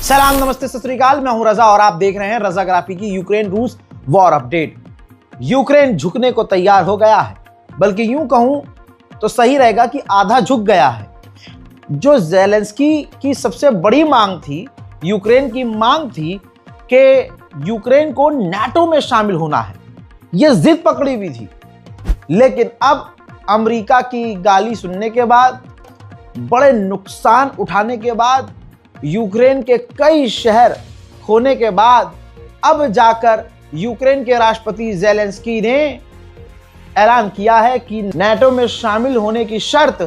सलाम नमस्ते सत श्री अकाल, मैं हूं रजा और आप देख रहे हैं रजाग्राफी की यूक्रेन रूस वॉर अपडेट। यूक्रेन झुकने को तैयार हो गया है, बल्कि यूं कहूं तो सही रहेगा कि आधा झुक गया है। जो ज़ेलेंस्की की सबसे बड़ी मांग थी, यूक्रेन की मांग थी कि यूक्रेन को नाटो में शामिल होना है, यह जिद पकड़ी हुई थी। लेकिन अब अमेरिका की गाली सुनने के बाद, बड़े नुकसान उठाने के बाद, यूक्रेन के कई शहर खोने के बाद अब जाकर यूक्रेन के राष्ट्रपति ज़ेलेंस्की ने ऐलान किया है कि नाटो में शामिल होने की शर्त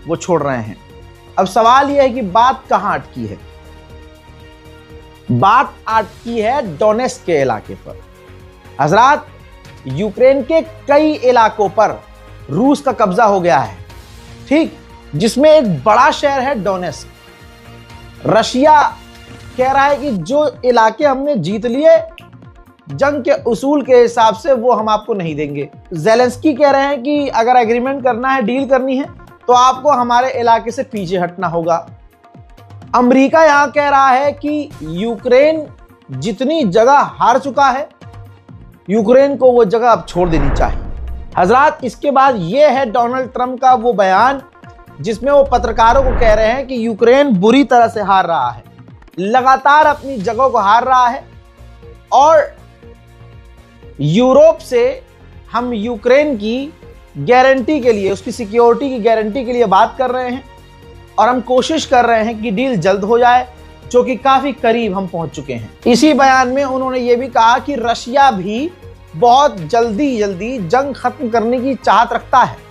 वो छोड़ रहे हैं। अब सवाल यह है कि बात कहां अटकी है? बात अटकी है डोनेस्क के इलाके पर। हजरात, यूक्रेन के कई इलाकों पर रूस का कब्जा हो गया है, ठीक, जिसमें एक बड़ा शहर है डोनेस्क। रशिया कह रहा है कि जो इलाके हमने जीत लिए, जंग के उसूल के हिसाब से वो हम आपको नहीं देंगे। ज़ेलेंस्की कह रहे हैं कि अगर एग्रीमेंट करना है, डील करनी है, तो आपको हमारे इलाके से पीछे हटना होगा। अमेरिका यहां कह रहा है कि यूक्रेन जितनी जगह हार चुका है, यूक्रेन को वो जगह अब छोड़ देनी चाहिए। हजरात, इसके बाद ये है डोनाल्ड ट्रंप का वो बयान जिसमें वो पत्रकारों को कह रहे हैं कि यूक्रेन बुरी तरह से हार रहा है, लगातार अपनी जगहों को हार रहा है और यूरोप से हम यूक्रेन की गारंटी के लिए, उसकी सिक्योरिटी की गारंटी के लिए बात कर रहे हैं और हम कोशिश कर रहे हैं कि डील जल्द हो जाए, जो कि काफी करीब हम पहुंच चुके हैं। इसी बयान में उन्होंने ये भी कहा कि रशिया भी बहुत जल्दी जंग खत्म करने की चाहत रखता है,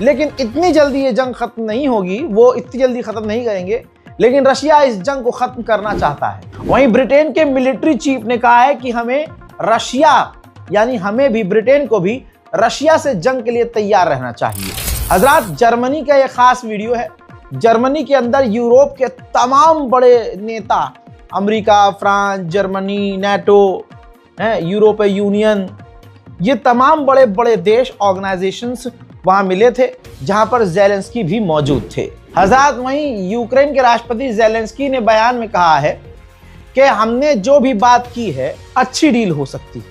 लेकिन इतनी जल्दी ये जंग खत्म नहीं होगी, वो इतनी जल्दी खत्म नहीं करेंगे, लेकिन रशिया इस जंग को खत्म करना चाहता है। वहीं ब्रिटेन के मिलिट्री चीफ ने कहा है कि हमें रशिया, यानी हमें भी, ब्रिटेन को भी रशिया से जंग के लिए तैयार रहना चाहिए। हजरात, जर्मनी का यह खास वीडियो है। जर्मनी के अंदर यूरोप के तमाम बड़े नेता, अमेरिका, फ्रांस, जर्मनी, नाटो, यूरोपीय यूनियन, ये तमाम बड़े बड़े देश, ऑर्गेनाइजेशंस वहां मिले थे, जहां पर ज़ेलेंस्की भी मौजूद थे। हजरात, वहीं यूक्रेन के राष्ट्रपति ज़ेलेंस्की ने बयान में कहा है कि हमने जो भी बात की है, अच्छी डील हो सकती है,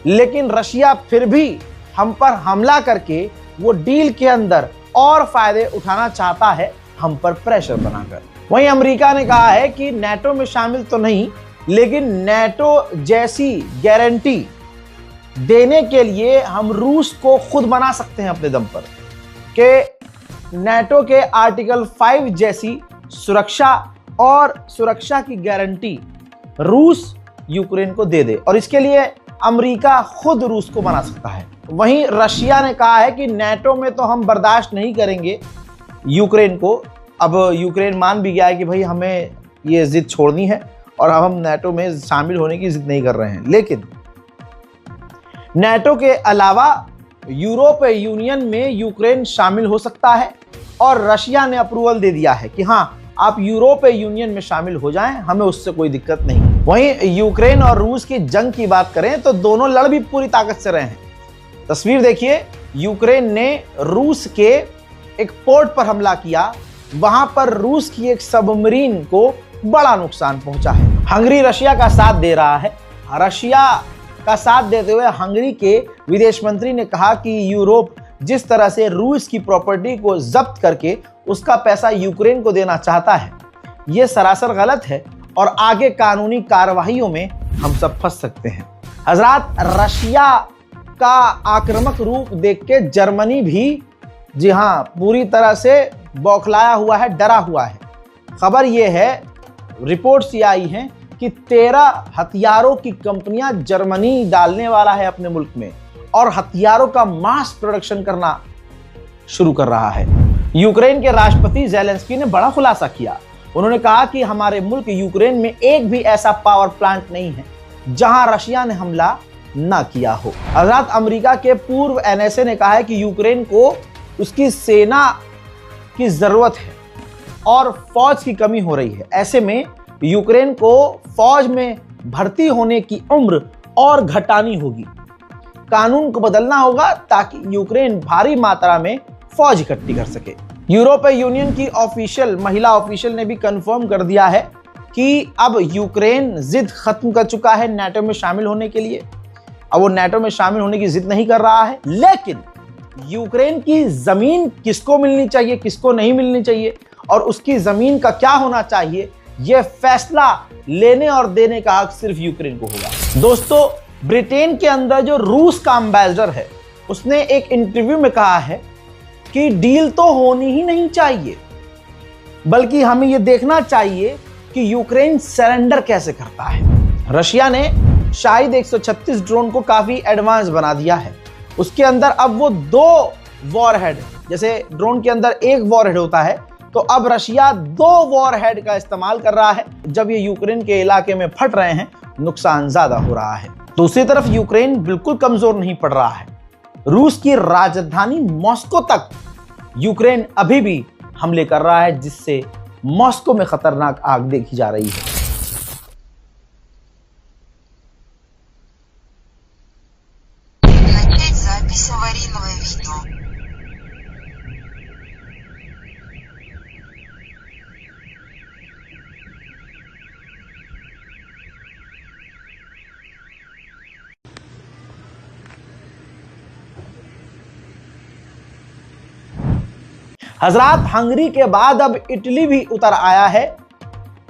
लेकिन रशिया फिर भी हम पर हमला करके वो डील के अंदर और फायदे उठाना चाहता है, हम पर प्रेशर बनाकर। वहीं अमेरिका ने कहा है कि नाटो में शामिल तो नहीं, लेकिन नाटो जैसी गारंटी देने के लिए हम रूस को खुद बना सकते हैं अपने दम पर, कि नाटो के आर्टिकल 5 जैसी सुरक्षा और सुरक्षा की गारंटी रूस यूक्रेन को दे दे, और इसके लिए अमेरिका खुद रूस को बना सकता है। वहीं रशिया ने कहा है कि नाटो में तो हम बर्दाश्त नहीं करेंगे यूक्रेन को। अब यूक्रेन मान भी गया है कि भाई हमें ये जिद छोड़नी है और अब हम नाटो में शामिल होने की जिद नहीं कर रहे हैं, लेकिन नाटो के अलावा यूरोपीय यूनियन में यूक्रेन शामिल हो सकता है और रशिया ने अप्रूवल दे दिया है कि हाँ, आप यूरोपीय यूनियन में शामिल हो जाएं, हमें उससे कोई दिक्कत नहीं। वहीं यूक्रेन और रूस की जंग की बात करें तो दोनों लड़ भी पूरी ताकत से रहे हैं। तस्वीर देखिए, यूक्रेन ने रूस के एक पोर्ट पर हमला किया, वहां पर रूस की एक सबमरीन को बड़ा नुकसान पहुंचा है। हंगरी रशिया का साथ दे रहा है। रशिया का साथ देते हुए हंगरी के विदेश मंत्री ने कहा कि यूरोप जिस तरह से रूस की प्रॉपर्टी को जब्त करके उसका पैसा यूक्रेन को देना चाहता है, यह सरासर गलत है और आगे कानूनी कार्रवाइयों में हम सब फंस सकते हैं। हजरात, रशिया का आक्रामक रूप देख के जर्मनी भी, जी हां, पूरी तरह से बौखलाया हुआ है, डरा हुआ है। खबर यह है, रिपोर्ट्स ये आई हैं कि 13 हथियारों की कंपनियां जर्मनी डालने वाला है अपने मुल्क में और हथियारों का मास प्रोडक्शन करना शुरू कर रहा है। यूक्रेन के राष्ट्रपति ज़ेलेंस्की ने बड़ा खुलासा किया। उन्होंने कहा कि हमारे मुल्क यूक्रेन में एक भी ऐसा पावर प्लांट नहीं है जहां रशिया ने हमला ना किया हो। हजरत, अमेरिका के पूर्व NSA ने कहा है कि यूक्रेन को उसकी सेना की जरूरत है और फौज की कमी हो रही है। ऐसे में यूक्रेन को फौज में भर्ती होने की उम्र और घटानी होगी, कानून को बदलना होगा ताकि यूक्रेन भारी मात्रा में फौज इकट्ठी कर सके। यूरोपीय यूनियन की महिला ऑफिशियल ने भी कंफर्म कर दिया है कि अब यूक्रेन जिद खत्म कर चुका है नाटो में शामिल होने के लिए। अब वो नाटो में शामिल होने की जिद नहीं कर रहा है, लेकिन यूक्रेन की जमीन किसको मिलनी चाहिए, किसको नहीं मिलनी चाहिए और उसकी जमीन का क्या होना चाहिए, यह फैसला लेने और देने का हक सिर्फ यूक्रेन को होगा। दोस्तों, ब्रिटेन के अंदर जो रूस का एम्बेसडर है, उसने एक इंटरव्यू में कहा है कि डील तो होनी ही नहीं चाहिए, बल्कि हमें यह देखना चाहिए कि यूक्रेन सरेंडर कैसे करता है। रशिया ने शाहिद 136 ड्रोन को काफी एडवांस बना दिया है। उसके अंदर अब वो 2 वॉरहेड, जैसे ड्रोन के अंदर एक वॉरहेड होता है, तो अब रशिया 2 वॉरहेड का इस्तेमाल कर रहा है। जब ये यूक्रेन के इलाके में फट रहे हैं, नुकसान ज्यादा हो रहा है। दूसरी तरफ यूक्रेन बिल्कुल कमजोर नहीं पड़ रहा है। रूस की राजधानी मॉस्को तक यूक्रेन अभी भी हमले कर रहा है, जिससे मॉस्को में खतरनाक आग देखी जा रही है। हजरात, हंगरी के बाद अब इटली भी उतर आया है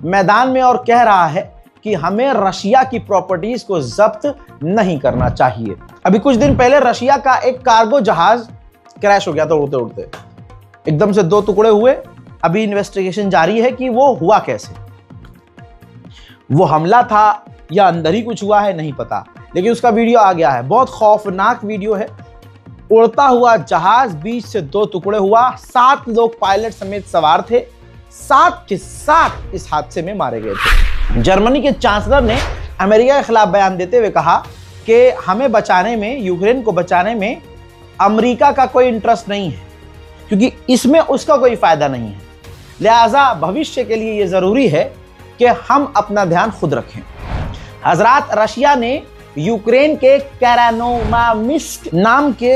मैदान में और कह रहा है कि हमें रशिया की प्रॉपर्टीज को जब्त नहीं करना चाहिए। अभी कुछ दिन पहले रशिया का एक कार्गो जहाज क्रैश हो गया था उड़ते उड़ते, एकदम से 2 टुकड़े हुए। अभी इन्वेस्टिगेशन जारी है कि वो हुआ कैसे, वो हमला था या अंदर ही कुछ हुआ है नहीं पता, लेकिन उसका वीडियो आ गया है। बहुत खौफनाक वीडियो है। उड़ता हुआ जहाज बीच से 2 टुकड़े हुआ, 7 लोग पायलट समेत सवार थे, 7 के 7 इस हादसे में मारे गए थे। जर्मनी के चांसलर ने अमेरिका के खिलाफ बयान देते हुए कहा कि हमें बचाने में, यूक्रेन को बचाने में अमेरिका का कोई इंटरेस्ट नहीं है, क्योंकि इसमें उसका कोई फायदा नहीं है। लिहाजा भविष्य के लिए यह जरूरी है कि हम अपना ध्यान खुद रखें। हजरात, रशिया ने यूक्रेन के कैरानोमामिस्क नाम के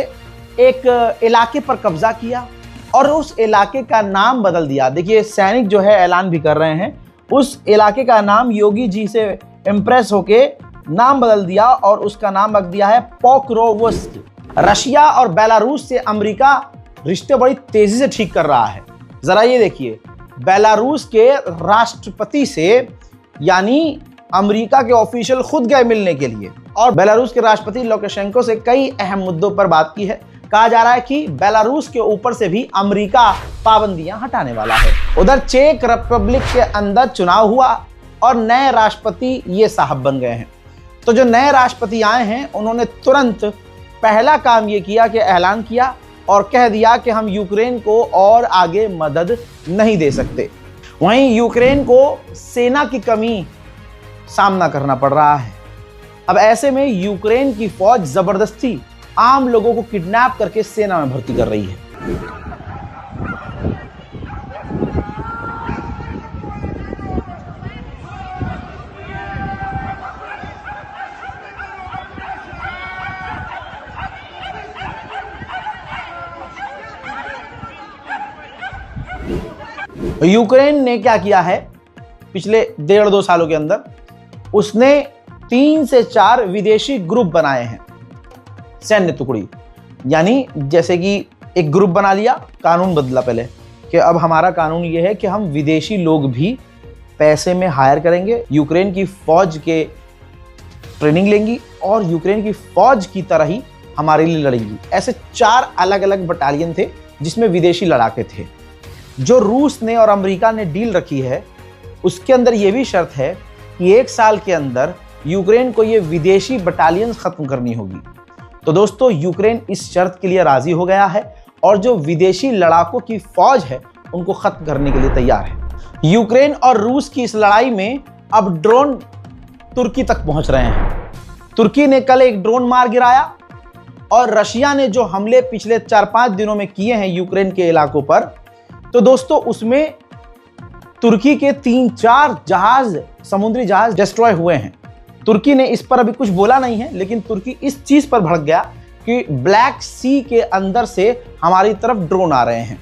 एक इलाके पर कब्जा किया और उस इलाके का नाम बदल दिया। देखिए, सैनिक जो है ऐलान भी कर रहे हैं, उस इलाके का नाम योगी जी से इंप्रेस होके नाम बदल दिया और उसका नाम रख दिया है पोक्रोवस्क। रशिया और बेलारूस से अमेरिका रिश्ते बड़ी तेजी से ठीक कर रहा है। जरा ये देखिए, बेलारूस के राष्ट्रपति से यानी अमेरिका के ऑफिशियल खुद गए मिलने के लिए और बेलारूस के राष्ट्रपति लुकाशेंको से कई अहम मुद्दों पर बात की है। कहा जा रहा है कि बेलारूस के ऊपर से भी अमेरिका पाबंदियां हटाने वाला है। उधर चेक रिपब्लिक के अंदर चुनाव हुआ और नए राष्ट्रपति ये साहब बन गए हैं। तो जो नए राष्ट्रपति आए हैं, उन्होंने तुरंत पहला काम ये किया कि ऐलान किया और कह दिया कि हम यूक्रेन को और आगे मदद नहीं दे सकते। वहीं यूक्रेन को सेना की कमी सामना करना पड़ रहा है। अब ऐसे में यूक्रेन की फौज जबरदस्ती आम लोगों को किडनैप करके सेना में भर्ती कर रही है। यूक्रेन ने क्या किया है पिछले 1.5-2 सालों के अंदर, उसने 3 से 4 विदेशी ग्रुप बनाए हैं, सैन्य टुकड़ी। यानी जैसे कि एक ग्रुप बना लिया, कानून बदला पहले कि अब हमारा कानून ये है कि हम विदेशी लोग भी पैसे में हायर करेंगे, यूक्रेन की फौज के ट्रेनिंग लेंगी और यूक्रेन की फौज की तरह ही हमारे लिए लड़ेंगी। ऐसे 4 अलग अलग बटालियन थे जिसमें विदेशी लड़ाके थे। जो रूस ने और अमेरिका ने डील रखी है, उसके अंदर यह भी शर्त है कि 1 साल के अंदर यूक्रेन को ये विदेशी बटालियन खत्म करनी होगी। तो दोस्तों, यूक्रेन इस शर्त के लिए राजी हो गया है और जो विदेशी लड़ाकों की फौज है उनको खत्म करने के लिए तैयार है। यूक्रेन और रूस की इस लड़ाई में अब ड्रोन तुर्की तक पहुंच रहे हैं। तुर्की ने कल एक ड्रोन मार गिराया और रशिया ने जो हमले पिछले 4-5 दिनों में किए हैं यूक्रेन के इलाकों पर, तो दोस्तों उसमें तुर्की के 3-4 जहाज, समुद्री जहाज डिस्ट्रॉय हुए हैं। तुर्की ने इस पर अभी कुछ बोला नहीं है, लेकिन तुर्की इस चीज पर भड़क गया कि ब्लैक सी के अंदर से हमारी तरफ ड्रोन आ रहे हैं।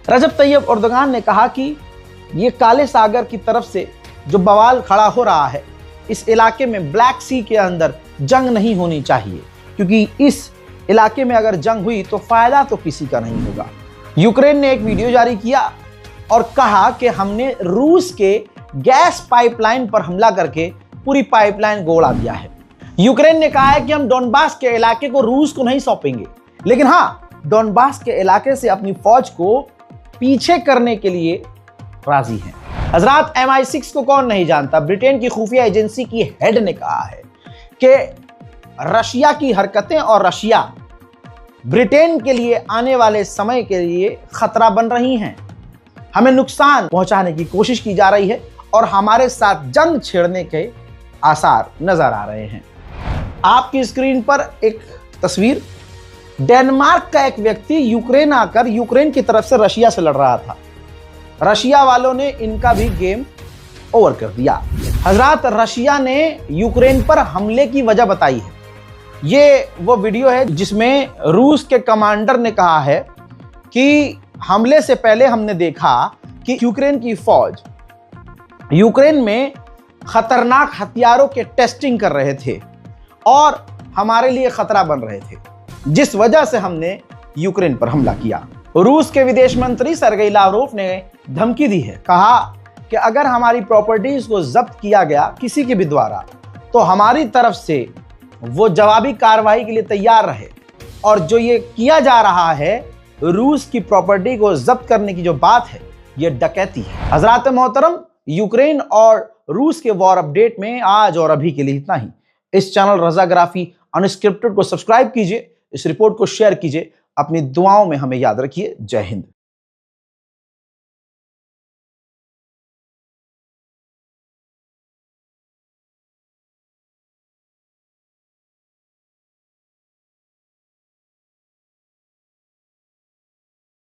रजब तैयब एर्दोगान ने कहा कि ये काले सागर की तरफ से जो बवाल खड़ा हो रहा है, इस इलाके में ब्लैक सी के अंदर जंग नहीं होनी चाहिए, क्योंकि इस इलाके में अगर जंग हुई तो फायदा तो किसी का नहीं होगा। यूक्रेन ने एक वीडियो जारी किया और कहा कि हमने रूस के गैस पाइपलाइन पर हमला करके पूरी पाइपलाइन गोला दिया है। यूक्रेन ने कहा है कि हम डोनबास के इलाके को रूस को नहीं सौंपेंगे, लेकिन हाँ, डोनबास के इलाके से अपनी फौज को पीछे करने के लिए राजी हैं। हजरात, MI6 को कौन नहीं जानता। ब्रिटेन की खुफिया एजेंसी की हेड ने कहा है कि रशिया की हरकतें और रशिया ब्रिटेन के लिए आने वाले समय के लिए खतरा बन रही हैं। हमें नुकसान पहुंचाने की कोशिश की जा रही है और हमारे साथ जंग छेड़ने के आसार नजर आ रहे हैं। आपकी स्क्रीन पर एक तस्वीर, डेनमार्क का एक व्यक्ति यूक्रेन आकर यूक्रेन की तरफ से रशिया से लड़ रहा था। रशिया वालों ने इनका भी गेम ओवर कर दिया। हजरात, रशिया ने यूक्रेन पर हमले की वजह बताई है। ये वो वीडियो है जिसमें रूस के कमांडर ने कहा है कि हमले से पहले हमने देखा कि यूक्रेन की फौज यूक्रेन में खतरनाक हथियारों के टेस्टिंग कर रहे थे और हमारे लिए खतरा बन रहे थे, जिस वजह से हमने यूक्रेन पर हमला किया। रूस के विदेश मंत्री सर्गेई लावरोव ने धमकी दी है, कहा कि अगर हमारी प्रॉपर्टीज को जब्त किया गया किसी के भी द्वारा तो हमारी तरफ से वो जवाबी कार्रवाई के लिए तैयार रहे। और जो ये किया जा रहा है, रूस की प्रॉपर्टी को जब्त करने की जो बात है, ये डकैती है। हजरात मोहतरम, यूक्रेन और रूस के वॉर अपडेट में आज और अभी के लिए इतना ही। इस चैनल रजाग्राफी अनस्क्रिप्टेड को सब्सक्राइब कीजिए, इस रिपोर्ट को शेयर कीजिए, अपनी दुआओं में हमें याद रखिए। जय हिंद।